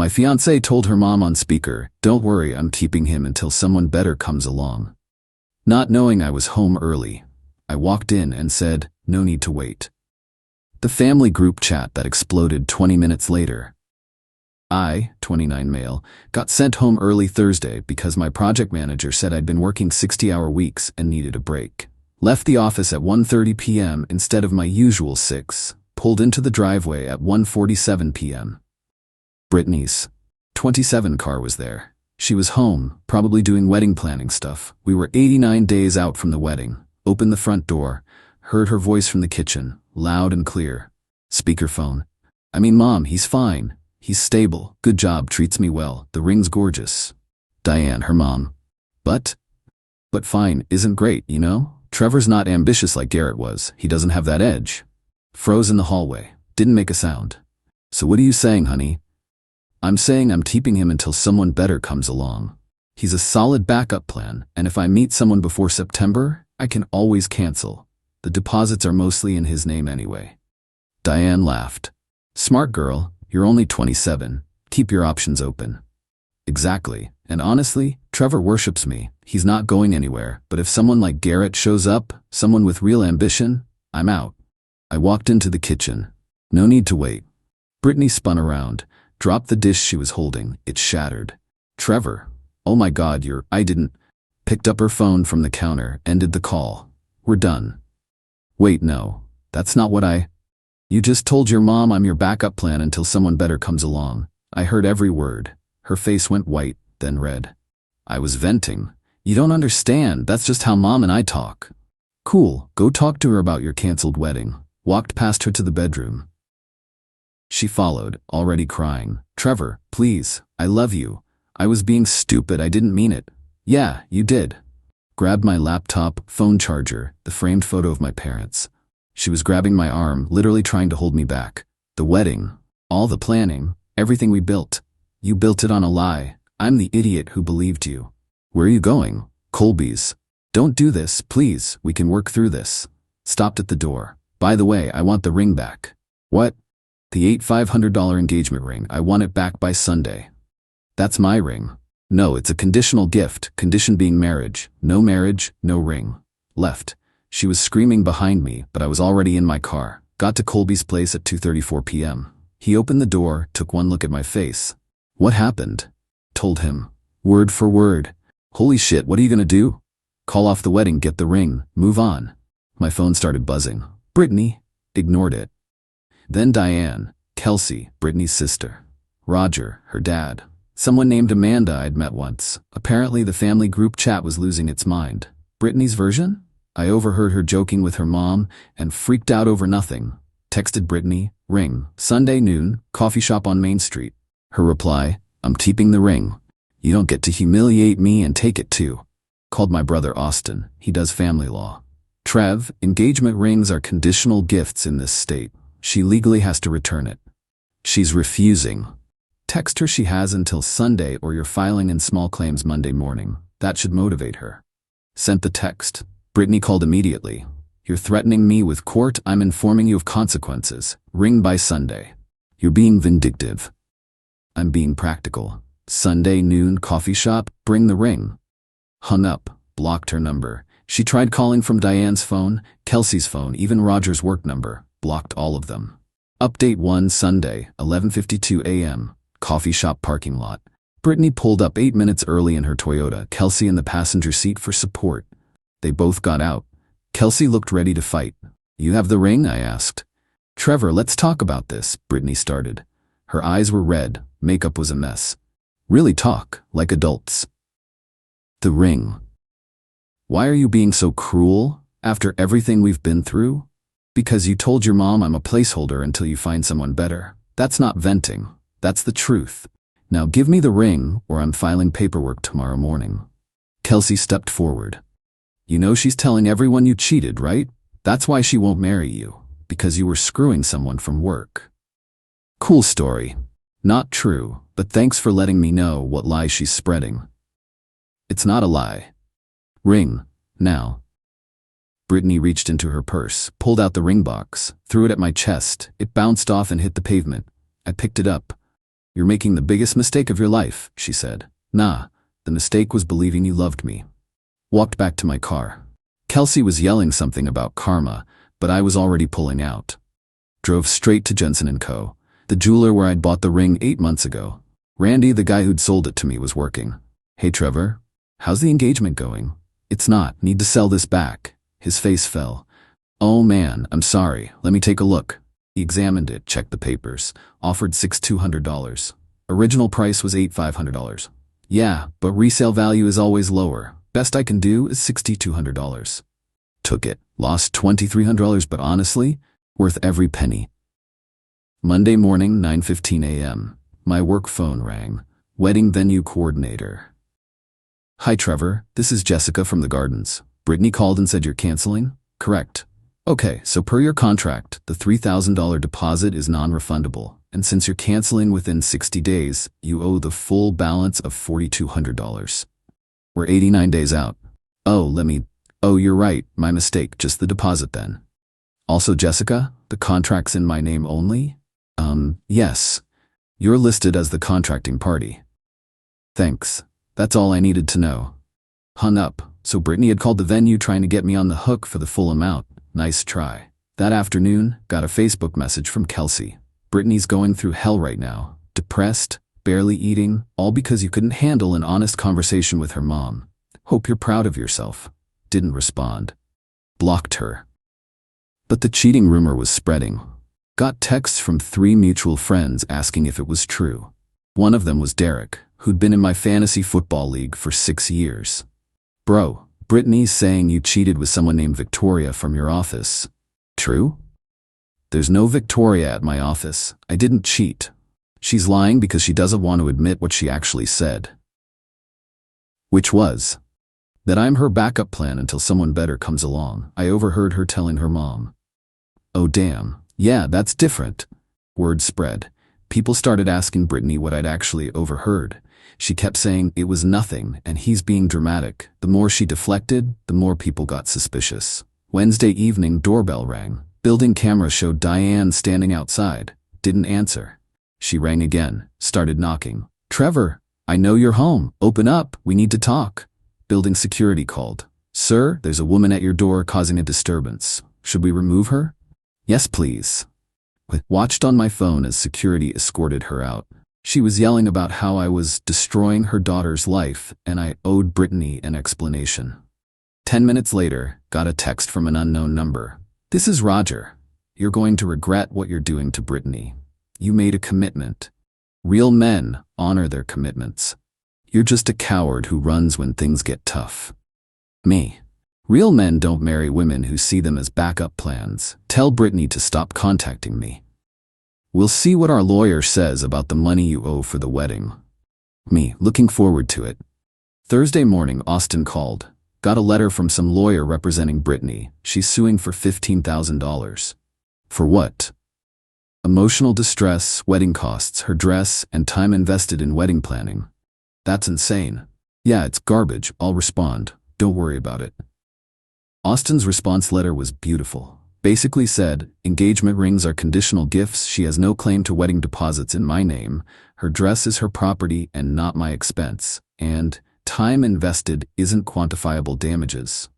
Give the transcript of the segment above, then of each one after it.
My fiancée told her mom on speaker, "Don't worry, I'm keeping him until someone better comes along." Not knowing I was home early, I walked in and said, "No need to wait." The family group chat that exploded 20 minutes later. I, 29 male, got sent home early Thursday because my project manager said I'd been working 60-hour weeks and needed a break. Left the office at 1:30 p.m. instead of my usual 6, pulled into the driveway at 1:47 p.m. Brittany's 27 car was there. She was home, probably doing wedding planning stuff. We were 89 days out from the wedding. Opened the front door, heard her voice from the kitchen, loud and clear. Speakerphone. "Mom, he's fine. He's stable, good job, treats me well, the ring's gorgeous." Diane, her mom. But fine isn't great, you know? Trevor's not ambitious like Garrett was. He doesn't have that edge. Froze in the hallway. Didn't make a sound. "So what are you saying, honey?" "I'm saying I'm keeping him until someone better comes along. He's a solid backup plan, and if I meet someone before September, I can always cancel. The deposits are mostly in his name anyway." Diane laughed. "Smart girl. You're only 27. Keep your options open." Exactly. And honestly, Trevor worships me. He's not going anywhere, but if someone like Garrett shows up, someone with real ambition, I'm out. I walked into the kitchen. No need to wait. Brittany spun around, dropped the dish she was holding. It shattered. "Trevor, oh my God, I didn't." Picked up her phone from the counter, ended the call. "We're done." "Wait, no. That's not what You just told your mom I'm your backup plan until someone better comes along." I heard every word. Her face went white, then red. I was venting. "You don't understand, that's just how Mom and I talk." "Cool, go talk to her about your canceled wedding." Walked past her to the bedroom. She followed, already crying. "Trevor, please, I love you. I was being stupid, I didn't mean it." "Yeah, you did." Grabbed my laptop, phone charger, the framed photo of my parents. She was grabbing my arm, literally trying to hold me back. "The wedding, all the planning, everything we built. You built it on a lie. I'm the idiot who believed you." "Where are you going?" "Colby's." "Don't do this, please, we can work through this." Stopped at the door. "By the way, I want the ring back." "What?" "The $8,500 engagement ring, I want it back by Sunday." "That's my ring." "No, it's a conditional gift, condition being marriage. No marriage, no ring." Left. She was screaming behind me, but I was already in my car. Got to Colby's place at 2:34 p.m. He opened the door, took one look at my face. "What happened?" Told him. Word for word. "Holy shit, what are you gonna do?" "Call off the wedding, get the ring, move on." My phone started buzzing. "Brittany." Ignored it. Then Diane, Kelsey, Brittany's sister. Roger, her dad. Someone named Amanda I'd met once. Apparently the family group chat was losing its mind. Brittany's version? I overheard her joking with her mom and freaked out over nothing. Texted Brittany, "Ring, Sunday noon, coffee shop on Main Street." Her reply, "I'm keeping the ring. You don't get to humiliate me and take it too." Called my brother Austin, he does family law. "Trev, engagement rings are conditional gifts in this state. She legally has to return it." "She's refusing." Text her she has until Sunday or you're filing in small claims Monday morning. That should motivate her. Sent the text. Brittany called immediately. "You're threatening me with court, I'm informing you of consequences. Ring by Sunday." "You're being vindictive." "I'm being practical. Sunday noon, coffee shop, bring the ring." Hung up, blocked her number. She tried calling from Diane's phone, Kelsey's phone, even Roger's work number. Blocked all of them. Update 1 Sunday, 11:52 a.m. Coffee shop parking lot. Brittany pulled up 8 minutes early in her Toyota, Kelsey in the passenger seat for support. They both got out. Kelsey looked ready to fight. "You have the ring?" I asked. "Trevor, let's talk about this," Brittany started. Her eyes were red, makeup was a mess. "Really talk, like adults." "The ring. Why are you being so cruel, after everything we've been through?" "Because you told your mom I'm a placeholder until you find someone better." "That's not venting. That's the truth. Now give me the ring or I'm filing paperwork tomorrow morning." Kelsey stepped forward. "You know she's telling everyone you cheated, right? That's why she won't marry you, because you were screwing someone from work." "Cool story. Not true, but thanks for letting me know what lies she's spreading." "It's not a lie. Ring, now." Brittany reached into her purse, pulled out the ring box, threw it at my chest. It bounced off and hit the pavement. I picked it up. You're making the biggest mistake of your life, she said. Nah, the mistake was believing you loved me. Walked back to my car. Kelsey was yelling something about karma, but I was already pulling out. Drove straight to Jensen & Co., the jeweler where I'd bought the ring 8 months ago. Randy, the guy who'd sold it to me, was working. Hey Trevor, how's the engagement going? It's not, need to sell this back. His face fell. Oh man, I'm sorry, let me take a look. He examined it, checked the papers, offered $6,200. Original price was $8,500. Yeah, but resale value is always lower. Best I can do is $6,200. Took it, lost $2,300, but honestly, worth every penny. Monday morning, 9:15 a.m. My work phone rang. Wedding venue coordinator. Hi Trevor, this is Jessica from the Gardens. Brittany called and said you're canceling? Correct. Okay, so per your contract, the $3,000 deposit is non-refundable, and since you're canceling within 60 days, you owe the full balance of $4,200. We're 89 days out. Oh, you're right, my mistake, just the deposit then. Also Jessica, the contract's in my name only? Yes. You're listed as the contracting party. Thanks. That's all I needed to know. Hung up, so Brittany had called the venue trying to get me on the hook for the full amount. Nice try. That afternoon, got a Facebook message from Kelsey. Brittany's going through hell right now. Depressed, barely eating, all because you couldn't handle an honest conversation with her mom. Hope you're proud of yourself. Didn't respond. Blocked her. But the cheating rumor was spreading. Got texts from 3 mutual friends asking if it was true. One of them was Derek, who'd been in my fantasy football league for 6 years. Bro, Brittany's saying you cheated with someone named Victoria from your office. True? There's no Victoria at my office. I didn't cheat. She's lying because she doesn't want to admit what she actually said. Which was that I'm her backup plan until someone better comes along. I overheard her telling her mom. Oh damn, yeah, that's different. Word spread. People started asking Brittany what I'd actually overheard. She kept saying it was nothing and he's being dramatic. The more she deflected, the more people got suspicious. Wednesday evening, doorbell rang. Building camera showed Diane standing outside. Didn't answer. She rang again, started knocking. Trevor, I know you're home. Open up, we need to talk. Building security called. Sir, there's a woman at your door causing a disturbance. Should we remove her? Yes, please. Watched on my phone as security escorted her out. She was yelling about how I was destroying her daughter's life and I owed Brittany an explanation. 10 minutes later, got a text from an unknown number. This is Roger. You're going to regret what you're doing to Brittany. You made a commitment. Real men honor their commitments. You're just a coward who runs when things get tough. Me. Real men don't marry women who see them as backup plans. Tell Brittany to stop contacting me. We'll see what our lawyer says about the money you owe for the wedding. Me, looking forward to it. Thursday morning, Austin called. Got a letter from some lawyer representing Brittany. She's suing for $15,000. For what? Emotional distress, wedding costs, her dress, and time invested in wedding planning. That's insane. Yeah, it's garbage. I'll respond. Don't worry about it. Austin's response letter was beautiful. Basically said, engagement rings are conditional gifts. She has no claim to wedding deposits in my name. Her dress is her property and not my expense. And time invested isn't quantifiable damages.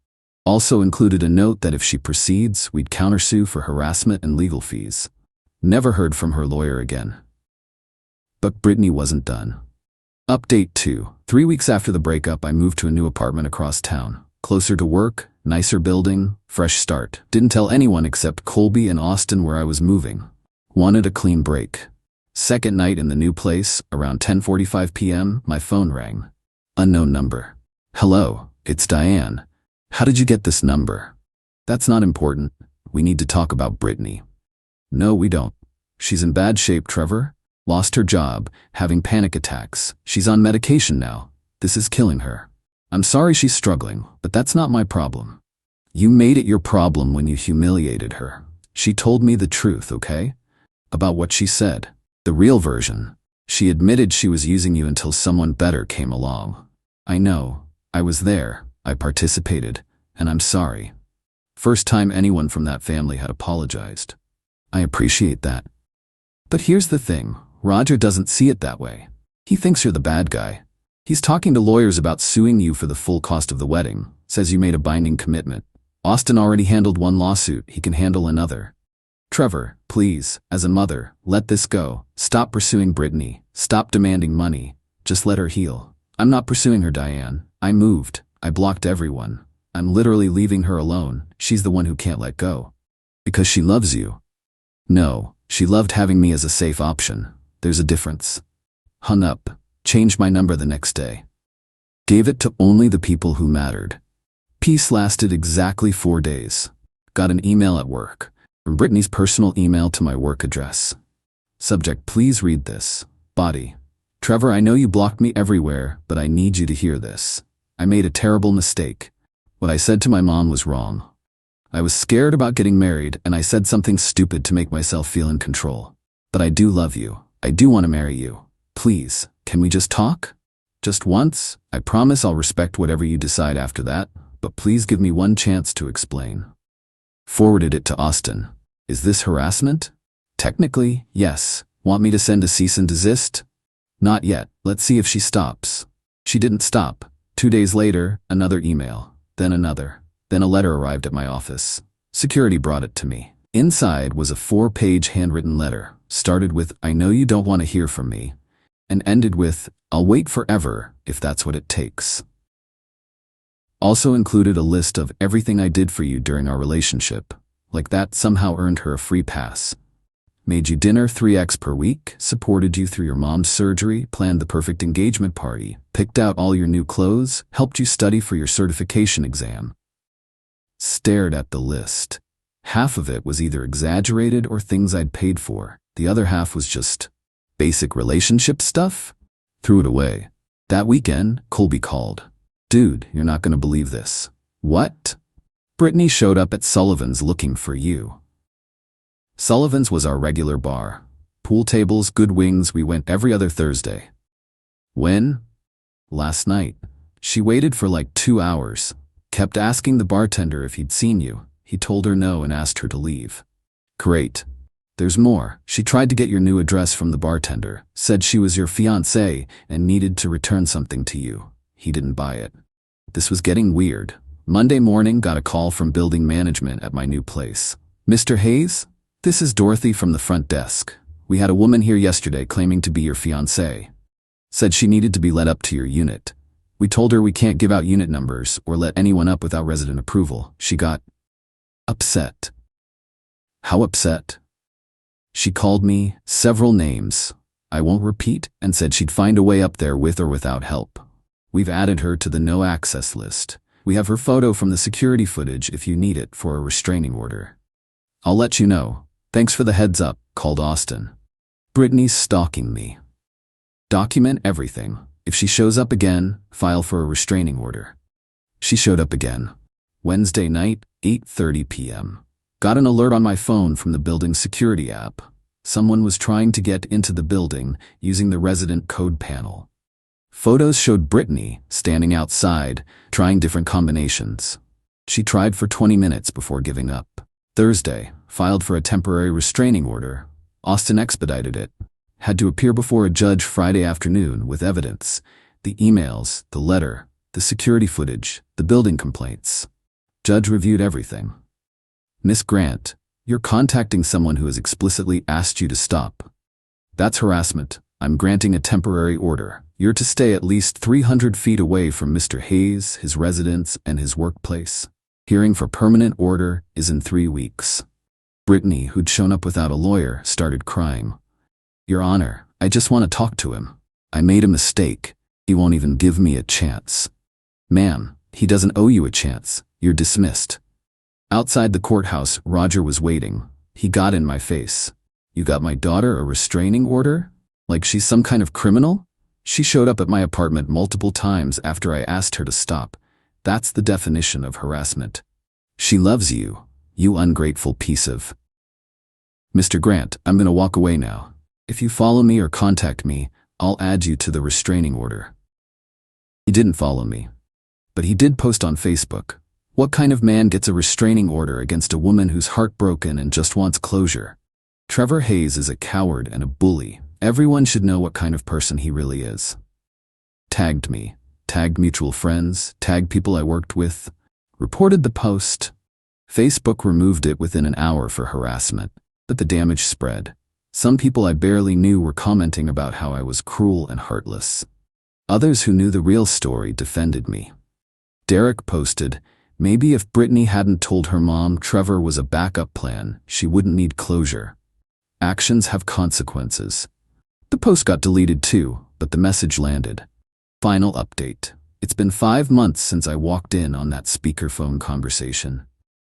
Also included a note that if she proceeds, we'd countersue for harassment and legal fees. Never heard from her lawyer again. But Brittany wasn't done. Update 2. 3 weeks after the breakup, I moved to a new apartment across town. Closer to work, nicer building, fresh start. Didn't tell anyone except Colby and Austin where I was moving. Wanted a clean break. Second night in the new place, around 10:45 p.m., my phone rang. Unknown number. Hello, it's Diane. How did you get this number? That's not important. We need to talk about Brittany. No, we don't. She's in bad shape, Trevor. Lost her job, having panic attacks. She's on medication now. This is killing her. I'm sorry she's struggling, but that's not my problem. You made it your problem when you humiliated her. She told me the truth, okay? About what she said. The real version. She admitted she was using you until someone better came along. I know. I was there. I participated. And I'm sorry. First time anyone from that family had apologized. I appreciate that. But here's the thing. Roger doesn't see it that way. He thinks you're the bad guy. He's talking to lawyers about suing you for the full cost of the wedding, says you made a binding commitment. Austin already handled one lawsuit, he can handle another. Trevor, please, as a mother, let this go. Stop pursuing Brittany. Stop demanding money. Just let her heal. I'm not pursuing her, Diane. I moved. I blocked everyone. I'm literally leaving her alone. She's the one who can't let go. Because she loves you. No, she loved having me as a safe option. There's a difference. Hung up. Changed my number the next day. Gave it to only the people who mattered. Peace lasted exactly 4 days. Got an email at work. From Brittany's personal email to my work address. Subject, please read this. Body. Trevor, I know you blocked me everywhere, but I need you to hear this. I made a terrible mistake. What I said to my mom was wrong. I was scared about getting married, and I said something stupid to make myself feel in control. But I do love you. I do want to marry you. Please, can we just talk? Just once? I promise I'll respect whatever you decide after that, but please give me one chance to explain. Forwarded it to Austin. Is this harassment? Technically, yes. Want me to send a cease and desist? Not yet. Let's see if she stops. She didn't stop. 2 days later, another email. Then another. Then a letter arrived at my office. Security brought it to me. Inside was a 4-page handwritten letter. Started with, I know you don't want to hear from me, and ended with, I'll wait forever if that's what it takes. Also included a list of everything I did for you during our relationship. Like that somehow earned her a free pass. Made you dinner 3x per week, supported you through your mom's surgery, planned the perfect engagement party, picked out all your new clothes, helped you study for your certification exam. Stared at the list. Half of it was either exaggerated or things I'd paid for. The other half was just basic relationship stuff. Threw it away. That weekend, Colby called. Dude, you're not gonna believe this. What? Brittany showed up at Sullivan's looking for you. Sullivan's was our regular bar. Pool tables, good wings, we went every other Thursday. When? Last night. She waited for like 2 hours. Kept asking the bartender if he'd seen you. He told her no and asked her to leave. Great. There's more. She tried to get your new address from the bartender, said she was your fiancée and needed to return something to you. He didn't buy it. This was getting weird. Monday morning, got a call from building management at my new place. Mr. Hayes? This is Dorothy from the front desk. We had a woman here yesterday claiming to be your fiancée. Said she needed to be let up to your unit. We told her we can't give out unit numbers or let anyone up without resident approval. She got upset. How upset? She called me several names. I won't repeat, and said she'd find a way up there with or without help. We've added her to the no access list. We have her photo from the security footage if you need it for a restraining order. I'll let you know. Thanks for the heads up, called Austin. Brittany's stalking me. Document everything. If she shows up again, file for a restraining order. She showed up again. Wednesday night, 8:30 p.m. Got an alert on my phone from the building's security app. Someone was trying to get into the building using the resident code panel. Photos showed Brittany standing outside, trying different combinations. She tried for 20 minutes before giving up. Thursday, filed for a temporary restraining order. Austin expedited it. Had to appear before a judge Friday afternoon with evidence. The emails, the letter, the security footage, the building complaints. Judge reviewed everything. Miss Grant, you're contacting someone who has explicitly asked you to stop. That's harassment. I'm granting a temporary order. You're to stay at least 300 feet away from Mr. Hayes, his residence, and his workplace. Hearing for permanent order is in 3 weeks. Brittany, who'd shown up without a lawyer, started crying. Your Honor, I just want to talk to him. I made a mistake. He won't even give me a chance. Ma'am, he doesn't owe you a chance. You're dismissed. Outside the courthouse, Roger was waiting. He got in my face. You got my daughter a restraining order? Like she's some kind of criminal? She showed up at my apartment multiple times after I asked her to stop. That's the definition of harassment. She loves you, you ungrateful piece of... Mr. Grant, I'm gonna walk away now. If you follow me or contact me, I'll add you to the restraining order. He didn't follow me. But he did post on Facebook. What kind of man gets a restraining order against a woman who's heartbroken and just wants closure? Trevor Hayes is a coward and a bully, Everyone should know what kind of person he really is. Tagged me, tagged mutual friends, tagged people I worked with, reported the post. Facebook removed it within an hour for harassment, but the damage spread. Some people I barely knew were commenting about how I was cruel and heartless. Others who knew the real story defended me. Derek posted, "Maybe if Brittany hadn't told her mom Trevor was a backup plan, she wouldn't need closure. Actions have consequences." The post got deleted too, but the message landed. Final update. It's been 5 months since I walked in on that speakerphone conversation.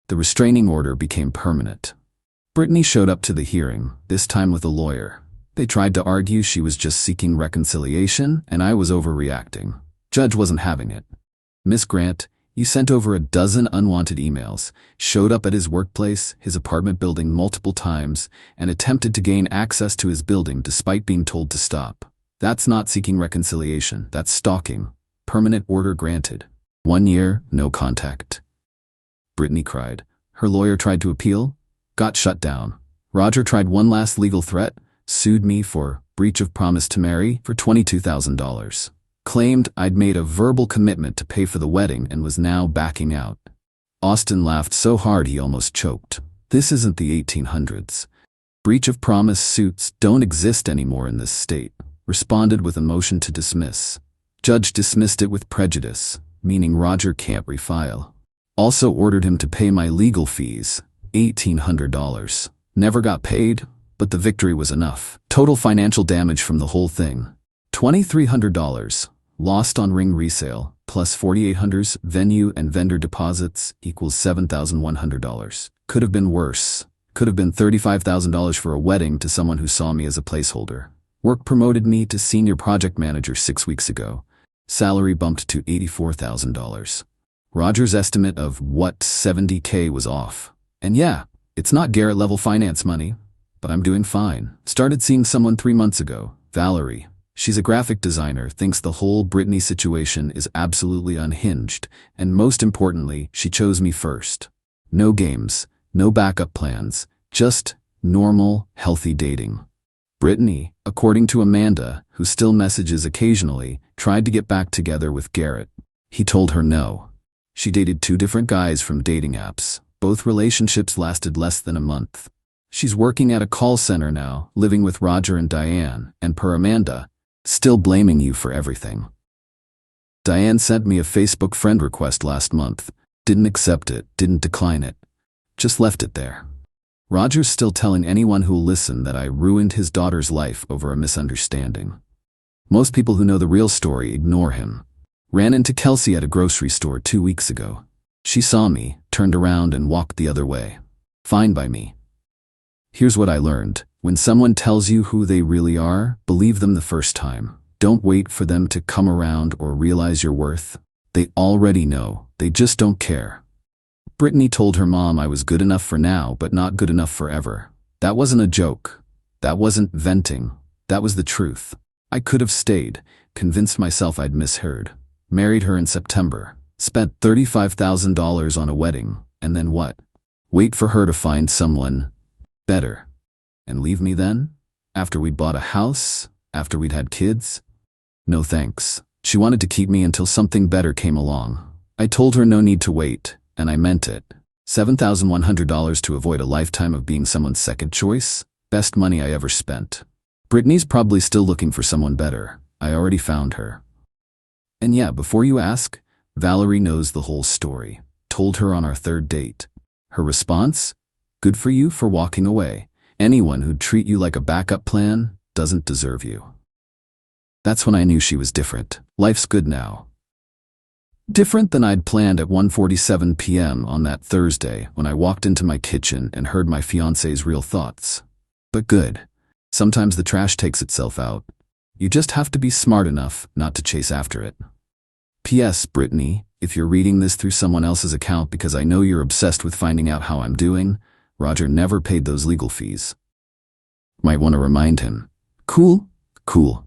The restraining order became permanent. Brittany showed up to the hearing, this time with a lawyer. They tried to argue she was just seeking reconciliation and I was overreacting. Judge wasn't having it. "Miss Grant, you sent over a dozen unwanted emails, showed up at his workplace, his apartment building multiple times, and attempted to gain access to his building despite being told to stop. That's not seeking reconciliation, that's stalking. Permanent order granted. 1 year, no contact." Brittany cried. Her lawyer tried to appeal, got shut down. Roger tried one last legal threat, sued me for breach of promise to marry for $22,000. Claimed I'd made a verbal commitment to pay for the wedding and was now backing out. Austin laughed so hard he almost choked. This isn't the 1800s. Breach of promise suits don't exist anymore in this state. Responded with a motion to dismiss. Judge dismissed it with prejudice, meaning Roger can't refile. Also ordered him to pay my legal fees, $1,800. Never got paid, but the victory was enough. Total financial damage from the whole thing, $2,300. Lost on ring resale, plus $4,800 venue and vendor deposits equals $7,100. Could have been worse. Could have been $35,000 for a wedding to someone who saw me as a placeholder. Work promoted me to senior project manager 6 weeks ago. Salary bumped to $84,000. Roger's estimate of what $70K was off. And yeah, it's not Garrett-level finance money, but I'm doing fine. Started seeing someone 3 months ago, Valerie. She's a graphic designer, thinks the whole Brittany situation is absolutely unhinged, and most importantly, she chose me first. No games, no backup plans, just normal, healthy dating. Brittany, according to Amanda, who still messages occasionally, tried to get back together with Garrett. He told her no. She dated 2 different guys from dating apps. Both relationships lasted less than a month. She's working at a call center now, living with Roger and Diane, and per Amanda, still blaming you for everything. Diane sent me a Facebook friend request last month. Didn't accept it, didn't decline it. Just left it there. Roger's still telling anyone who'll listen that I ruined his daughter's life over a misunderstanding. Most people who know the real story ignore him. Ran into Kelsey at a grocery store 2 weeks ago. She saw me, turned around and walked the other way. Fine by me. Here's what I learned. When someone tells you who they really are, believe them the first time. Don't wait for them to come around or realize your worth. They already know, they just don't care. Brittany told her mom I was good enough for now, but not good enough forever. That wasn't a joke. That wasn't venting. That was the truth. I could have stayed, convinced myself I'd misheard. Married her in September. Spent $35,000 on a wedding, and then what? Wait for her to find someone better. And leave me then? After we'd bought a house? After we'd had kids? No thanks. She wanted to keep me until something better came along. I told her no need to wait, and I meant it. $7,100 to avoid a lifetime of being someone's second choice? Best money I ever spent. Brittany's probably still looking for someone better. I already found her. And yeah, before you ask, Valerie knows the whole story. Told her on our 3rd date. Her response? Good for you for walking away. Anyone who'd treat you like a backup plan doesn't deserve you. That's when I knew she was different. Life's good now. Different than I'd planned at 1:47 p.m. on that Thursday when I walked into my kitchen and heard my fiancé's real thoughts. But good. Sometimes the trash takes itself out. You just have to be smart enough not to chase after it. P.S. Brittany, if you're reading this through someone else's account because I know you're obsessed with finding out how I'm doing, Roger never paid those legal fees. Might want to remind him. Cool? Cool.